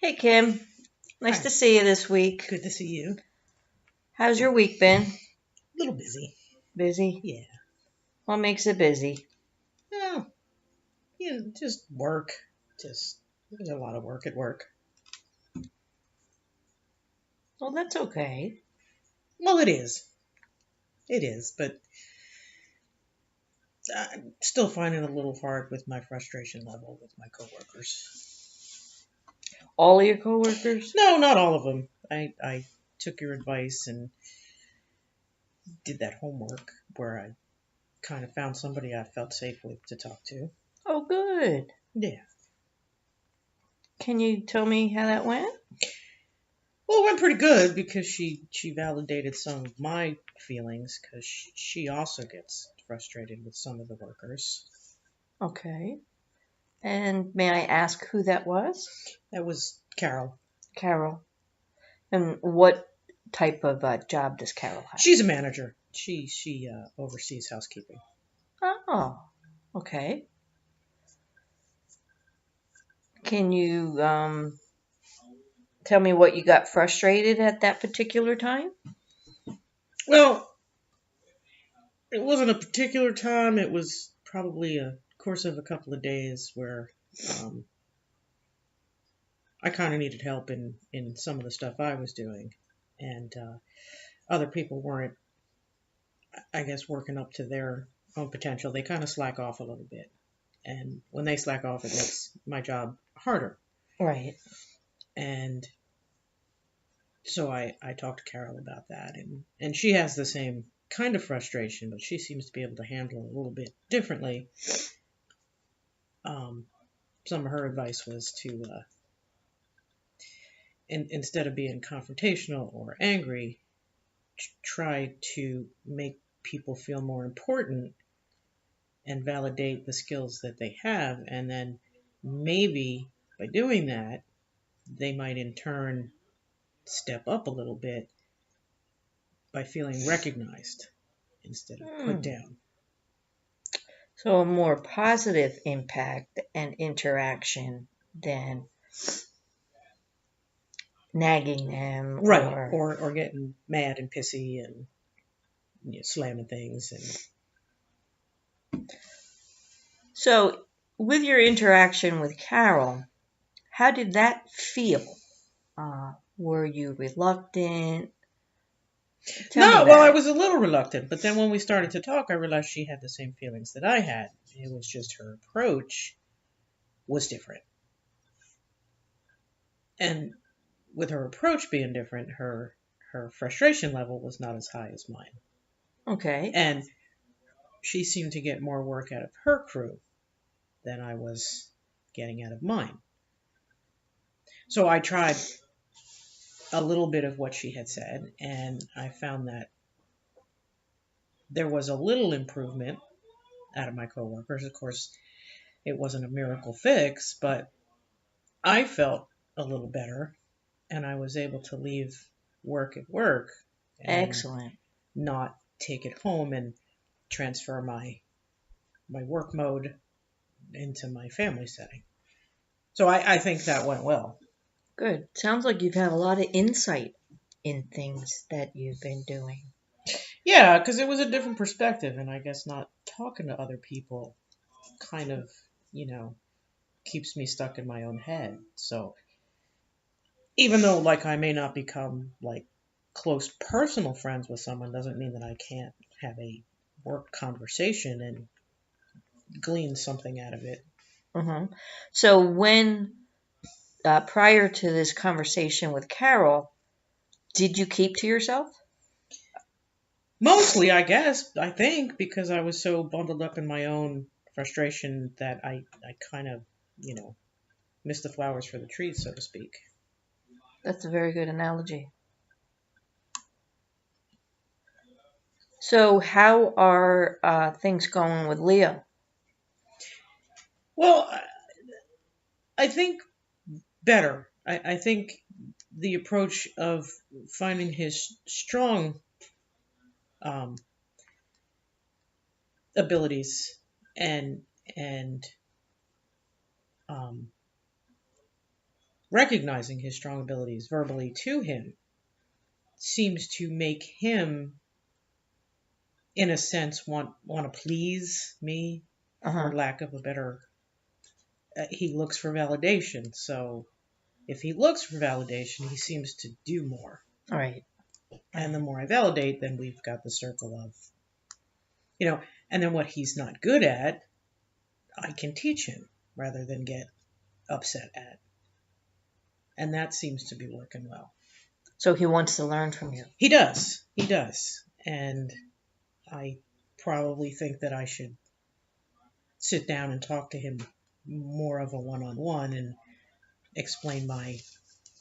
Hey Kim, nice Hi, to see you this week. good to see you. How's your week been? A little busy. Busy? Yeah. What makes it busy? Oh, just work. Just there's a lot of work at work. Well, that's okay. Well, it is. It is, but I'm still finding it a little hard with my frustration level with my coworkers. All of your coworkers? No, not all of them. I took your advice and did that homework where I kind of found somebody I felt safe with to talk to. Oh, good. Yeah. Can you tell me how that went? Well, it went pretty good because she validated some of my feelings because she also gets frustrated with some of the workers. Okay. And may I ask who that was? That was Carol. Carol. And what type of job does Carol have? She's a manager. She oversees housekeeping. Oh, okay. Can you tell me what you got frustrated at that particular time? Well, it wasn't a particular time. It was probably a course of a couple of days where um, I kind of needed help in some of the stuff I was doing, and other people weren't, I guess, working up to their own potential. They kind of slack off a little bit. And when they slack off, it makes my job harder. Right. And so I talked to Carol about that. And she has the same kind of frustration, but she seems to be able to handle it a little bit differently. Um, some of her advice was to, instead of being confrontational or angry, try to make people feel more important and validate the skills that they have. And then maybe by doing that, they might in turn step up a little bit by feeling recognized instead of put Hmm. down. So a more positive impact and interaction than nagging them Right. or Or getting mad and pissy and slamming things and so with your interaction with Carol, how did that feel? Were you reluctant? Tell me no, well, I that. was a little reluctant, but then when we started to talk, I realized she had the same feelings that I had. It was just her approach was different. And with her approach being different, her frustration level was not as high as mine. Okay. And she seemed to get more work out of her crew than I was getting out of mine. So I tried a little bit of what she had said, and I found that there was a little improvement out of my coworkers. Of course, it wasn't a miracle fix, but I felt a little better, and I was able to leave work at work and Excellent. not take it home and transfer my work mode into my family setting. So I think that went well. Good. Sounds like you've had a lot of insight in things that you've been doing. Yeah, because it was a different perspective, and I guess not talking to other people kind of, you know, keeps me stuck in my own head. So even though like I may not become like close personal friends with someone doesn't mean that I can't have a work conversation and glean something out of it. hmm So when prior to this conversation with Carol, did you keep to yourself? Mostly, I guess, I think, because I was so bundled up in my own frustration that I kind of, you know, missed the flowers for the trees, so to speak. That's a very good analogy. So how are things going with Leo? Well, I think better. I think the approach of finding his strong um, abilities and um, recognizing his strong abilities verbally to him seems to make him, in a sense, want to please me, Uh-huh. for lack of a better. He looks for validation. So if he looks for validation, he seems to do more. All right. And the more I validate, then we've got the circle of, and then what he's not good at, I can teach him rather than get upset at. And that seems to be working well. So he wants to learn from you. He does. He does. And I probably think that I should sit down and talk to him more of a one-on-one and explain my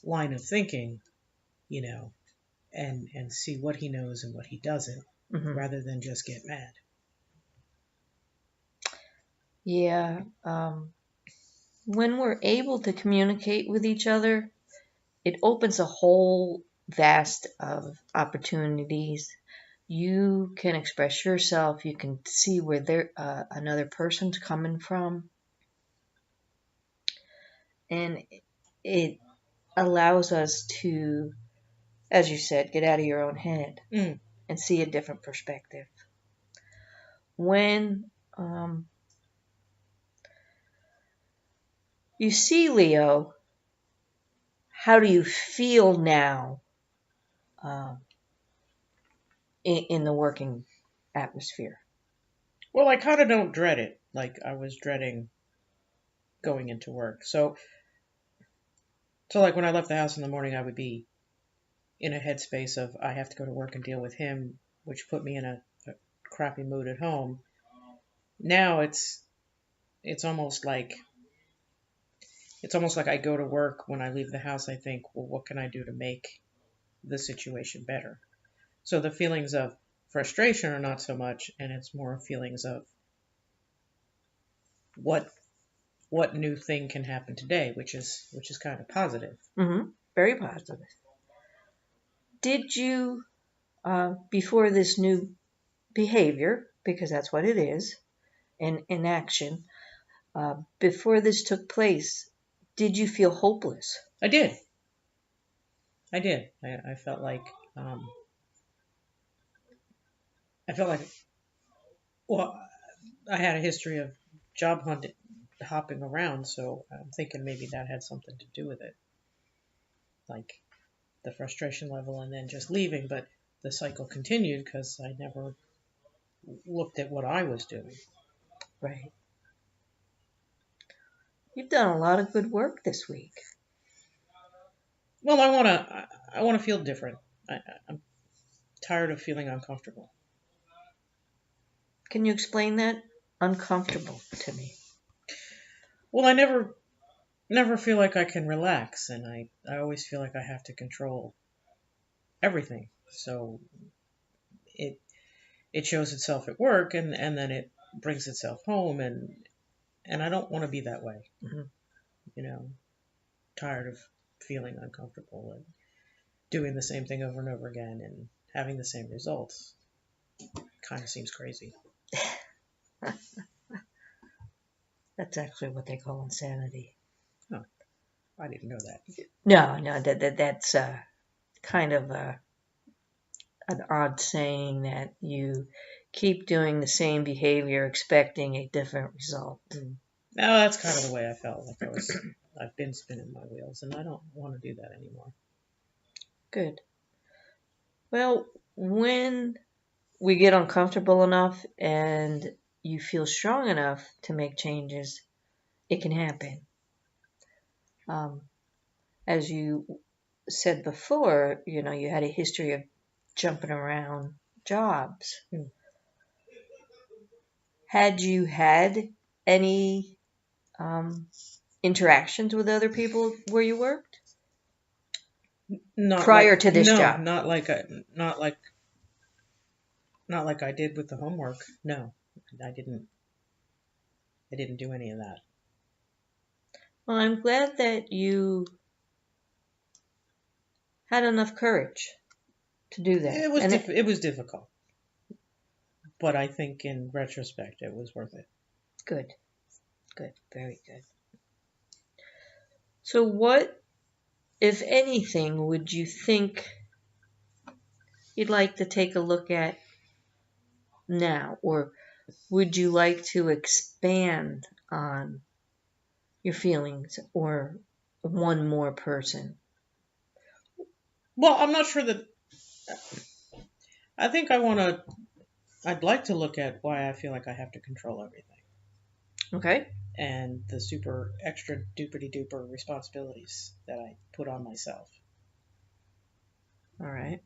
line of thinking, and see what he knows and what he doesn't, Mm-hmm. rather than just get mad. Yeah. When we're able to communicate with each other, it opens a whole vast of opportunities. You can express yourself. You can see where another person's coming from, and it allows us to, as you said, get out of your own head and see a different perspective. When you see Leo, how do you feel now in the working atmosphere? Well, I kind of don't dread it like I was dreading going into work. So like when I left the house in the morning, I would be in a headspace of I have to go to work and deal with him, which put me in a crappy mood at home. Now it's almost like I go to work. When I leave the house, I think, well, what can I do to make the situation better? So the feelings of frustration are not so much, and it's more feelings of what new thing can happen today, which is kind of positive. Mm-hmm. Very positive. Did you, before this new behavior, because that's what it is, in action, before this took place, did you feel hopeless? I did. I felt like well, I had a history of job hunting, hopping around, so I'm thinking maybe that had something to do with it, like the frustration level and then just leaving. But the cycle continued because I never looked at what I was doing. Right. You've done a lot of good work this week. Well, I want to feel different. I'm tired of feeling uncomfortable. Can you explain that? Uncomfortable to me. Well, I never feel like I can relax, and I always feel like I have to control everything. So it shows itself at work, and then it brings itself home, and I don't want to be that way. Mm-hmm. Tired of feeling uncomfortable and doing the same thing over and over again and having the same results. Kind of seems crazy. That's actually what they call insanity. Oh, I didn't know that. No, that's kind of an odd saying that you keep doing the same behavior expecting a different result. No, that's kind of the way I felt. Like I've been spinning my wheels, and I don't want to do that anymore. Good. Well, when we get uncomfortable enough and you feel strong enough to make changes, it can happen. As you said before, you had a history of jumping around jobs. Had you had any interactions with other people where you worked? Prior to this job? Not like I did with the homework. No, I didn't do any of that. Well, I'm glad that you had enough courage to do that. It was difficult, but I think in retrospect it was worth it. Good, very good. So what if anything, would you think you'd like to take a look at now? Or would you like to expand on your feelings or one more person? Well, I'm not sure that. I think I'd like to look at why I feel like I have to control everything Okay? and the super extra duperty duper responsibilities that I put on myself. All right.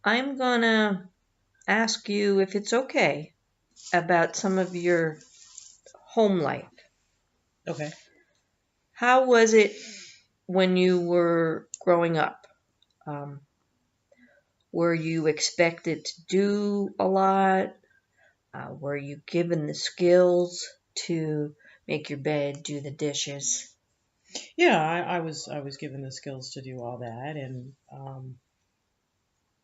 I'm gonna ask you if it's okay about some of your home life. Okay. How was it when you were growing up? Um, were you expected to do a lot? Were you given the skills to make your bed, do the dishes? Yeah, I was given the skills to do all that, and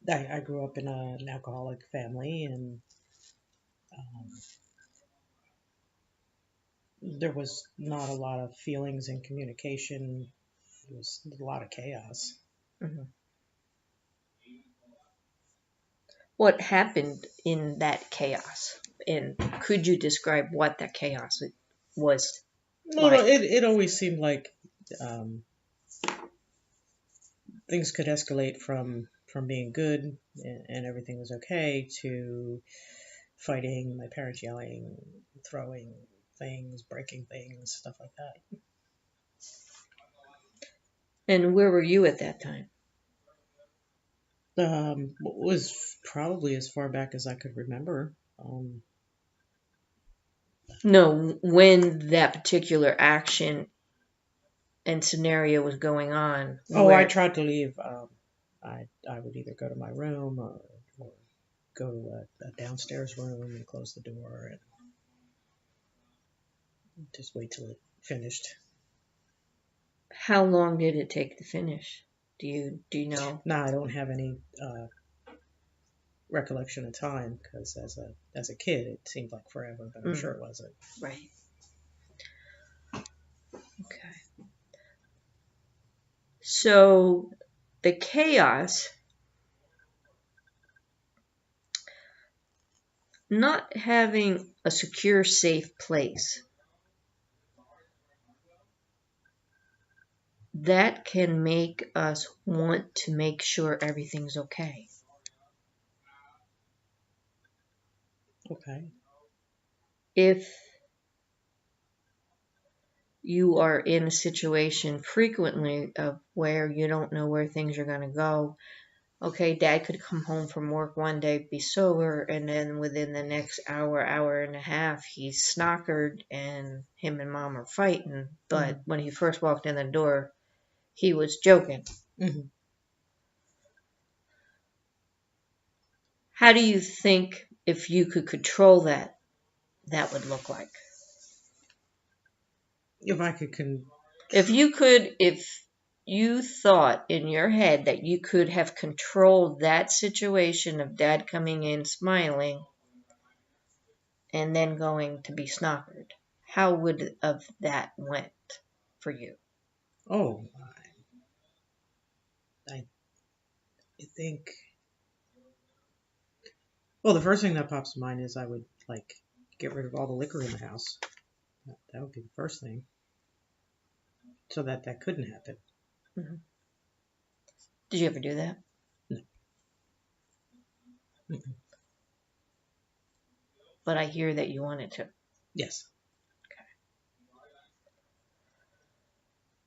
I grew up in an alcoholic family, and um, there was not a lot of feelings and communication. It was a lot of chaos. Mhm. What happened in that chaos? And could you describe what that chaos was No, like? it always seemed like um, things could escalate from being good and everything was okay to fighting, my parents yelling, throwing things, breaking things, stuff like that. And where were you at that time? Was probably as far back as I could remember. No, when that particular action and scenario was going on, Oh, I where tried to leave. I would either go to my room or go to a downstairs room and close the door and just wait till it finished. how long did it take to finish? Do you know? Now I don't have any recollection of time because as a kid it seemed like forever, but I'm sure Mhm. it wasn't. Right. Okay. So the chaos, not having a secure, safe place, that can make us want to make sure everything's okay. Okay. If you are in a situation frequently of where you don't know where things are going to go, okay, dad could come home from work one day, be sober, and then within the next hour, hour and a half, he's snockered and him and mom are fighting. But Hmm. when he first walked in the door, he was joking. Hmm. How do you think if you could control that, that would look like? If I could If you thought in your head that you could have controlled that situation of dad coming in smiling and then going to be snockered, how would of that went for you? oh, I think well the first thing that pops to mind is I would like get rid of all the liquor in the house. That would be the first thing, so that that couldn't happen. Mhm. Did you ever do that? No. Mm-mm. But I hear that you wanted to. Yes.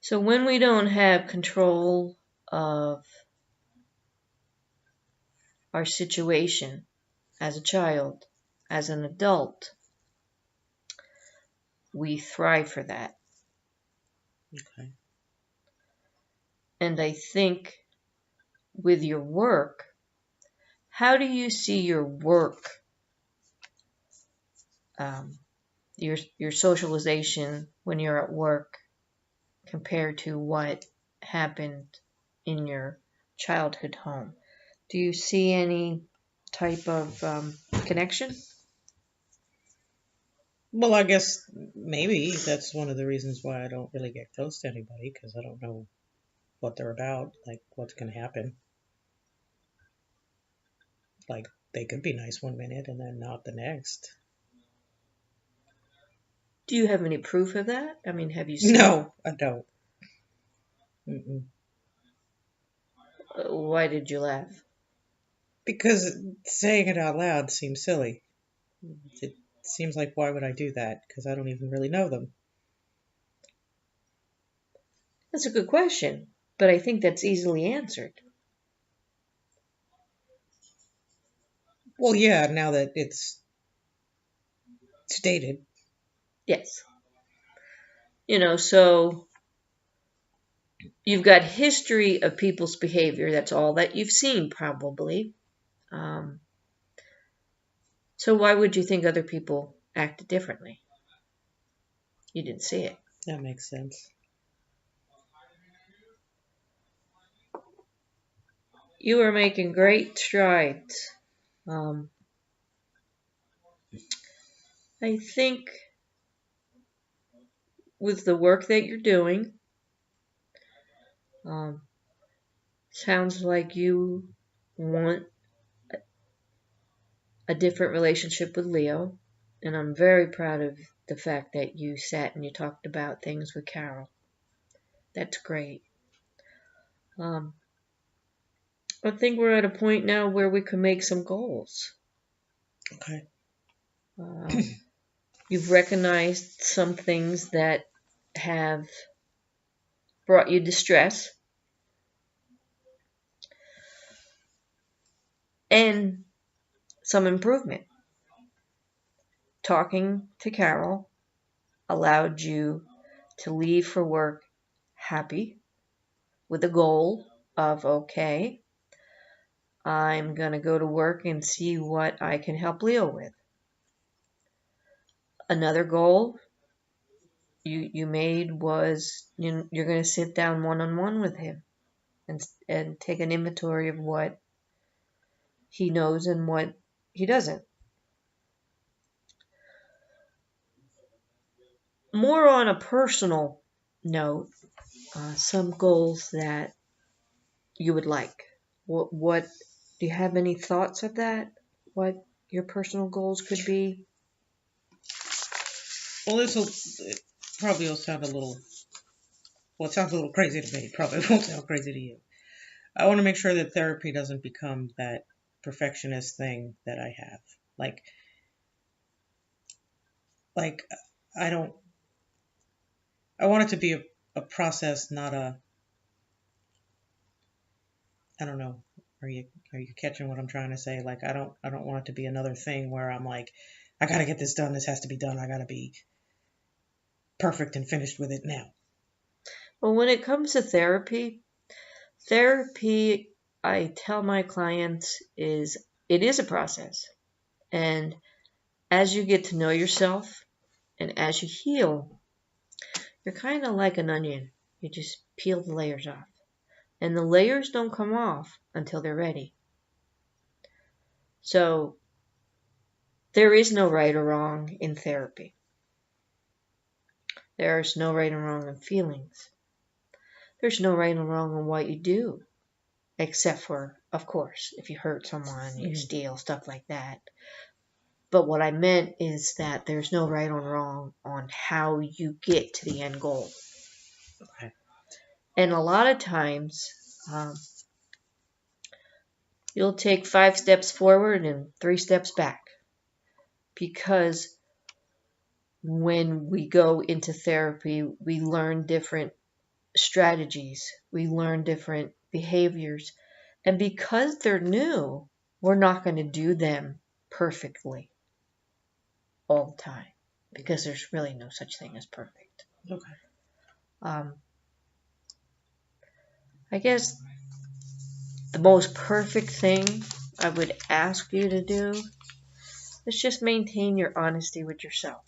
So when we don't have control of our situation as a child, as an adult, we thrive for that. Okay. And I think with your work, how do you see your work, um, your socialization when you're at work compared to what happened in your childhood home? Do you see any type of connection? Well, I guess Maybe that's one of the reasons why I don't really get close to anybody, because I don't know what they're about, like what's going to happen. Like they could be nice one minute and then not the next. Do you have any proof of that? I mean, have you seen? No, I don't. Mm-mm. Why did you laugh? Because saying it out loud seems silly. It seems like, why would I do that? Because I don't even really know them. That's a good question, but I think that's easily answered. Well, yeah, now that it's stated. Yes. So you've got history of people's behavior. That's all that you've seen, probably. Um, so why would you think other people acted differently? You didn't see it. That makes sense. You are making great strides. I think with the work that you're doing, sounds like you want a different relationship with Leo, and I'm very proud of the fact that you sat and you talked about things with Carol. That's great. I think we're at a point now where we can make some goals. Okay. You've recognized some things that have brought you distress, and some improvement. Talking to Carol allowed you to leave for work happy with a goal of, okay, I'm going to go to work and see what I can help Leo with. Another goal you made was you're going to sit down one-on-one with him and take an inventory of what he knows and what he doesn't. More on a personal note, some goals that you would like. What do you have any thoughts of that? What your personal goals could be? Well, it probably will sound a little. Well, it sounds a little crazy to me. It probably won't sound crazy to you. I want to make sure that therapy doesn't become that perfectionist thing that I have. Like I don't. I want it to be a process, not a. I don't know. Are you catching what I'm trying to say? Like I don't want it to be another thing where I'm like, I gotta get this done. This has to be done. I gotta be perfect and finished with it now. Well, when it comes to therapy, I tell my clients, it is a process. And as you get to know yourself and as you heal, you're kind of like an onion. You just peel the layers off. And the layers don't come off until they're ready. So there is no right or wrong in therapy. There's no right and wrong in feelings. There's no right and wrong in what you do. Except for, of course, if you hurt someone, you steal, stuff like that. But what I meant is that there's no right or wrong on how you get to the end goal. Okay. And a lot of times, you'll take 5 steps forward and 3 steps back. Because when we go into therapy, we learn different strategies. We learn different behaviors. And because they're new, we're not going to do them perfectly all the time. Because there's really no such thing as perfect. Okay. I guess the most perfect thing I would ask you to do is just maintain your honesty with yourself.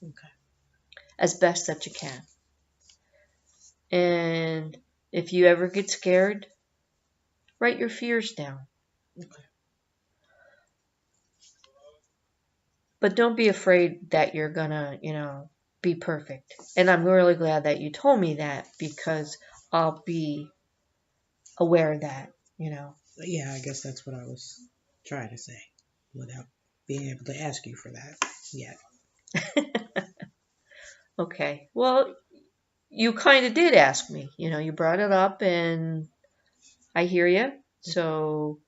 Okay. As best that you can. And if you ever get scared, write your fears down. Okay. But don't be afraid that you're gonna, be perfect. And I'm really glad that you told me that, because I'll be aware of that, you know. Yeah, I guess that's what I was trying to say without being able to ask you for that yet. Okay. Well, you kind of did ask me. You know, you brought it up, and I hear you. So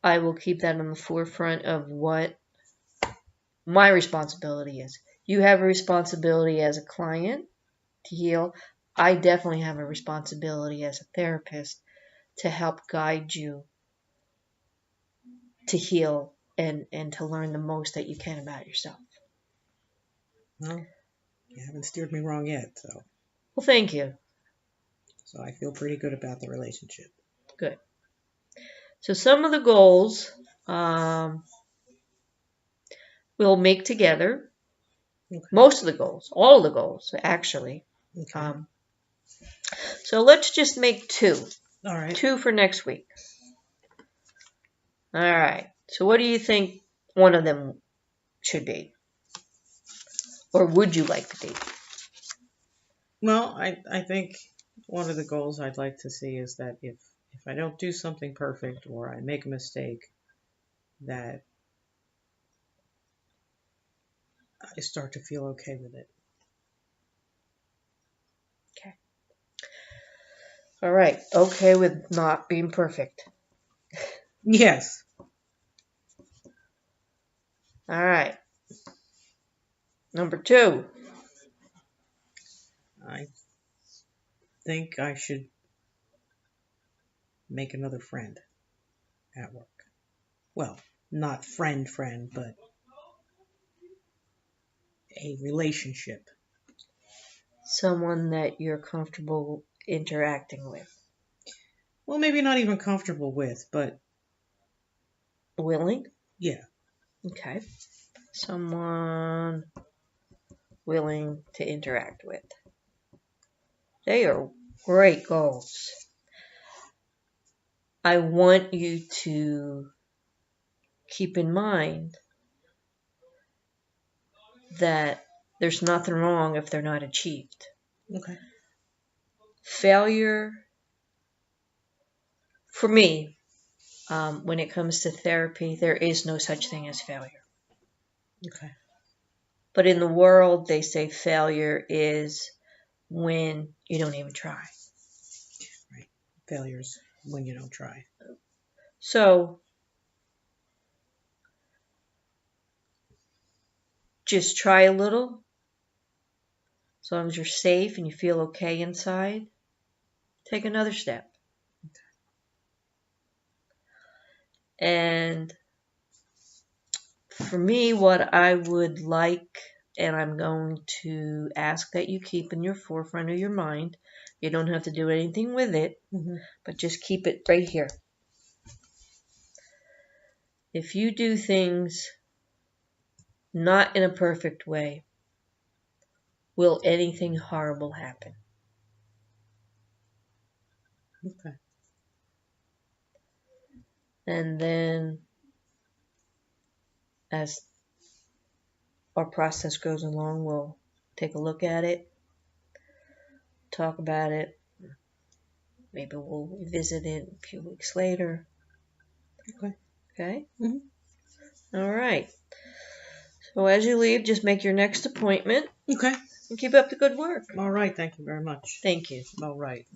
I will keep that on the forefront of what my responsibility is. You have a responsibility as a client to heal. I definitely have a responsibility as a therapist to help guide you to heal and to learn the most that you can about yourself. Well, you haven't steered me wrong yet, so Well, thank you. I feel pretty good about the relationship. Good. So some of the goals we'll make together. Okay. Most of the goals, all of the goals, actually. Okay. So let's just make 2. All right. 2 for next week. All right. So what do you think one of them should be? Or would you like to be? Well, I think one of the goals I'd like to see is that if I don't do something perfect or I make a mistake, that I start to feel okay with it. Okay. All right. Okay with not being perfect. Yes. All right. Number 2. I think I should make another friend at work. Well, not friend, but a relationship. Someone that you're comfortable interacting with. Well, maybe not even comfortable with, but Willing? yeah. Okay. Someone willing to interact with. They are great goals. I want you to keep in mind that there's nothing wrong if they're not achieved. Okay. Failure, for me, when it comes to therapy, there is no such thing as failure. Okay. But in the world, they say failure is when you don't even try. Right. Failures when you don't try. So just try a little. As long as you're safe and you feel okay inside, take another step. And for me, what I would like, and I'm going to ask that you keep in your forefront of your mind, you don't have to do anything with it, but just keep it right here. If you do things not in a perfect way, will anything horrible happen? Okay. And then as our process goes along, we'll take a look at it, talk about it. Maybe we'll revisit it a few weeks later. Okay. Okay? Mm-hmm. All right. So as you leave, just make your next appointment. Okay. And keep up the good work. All right. Thank you very much. Thank you. All right.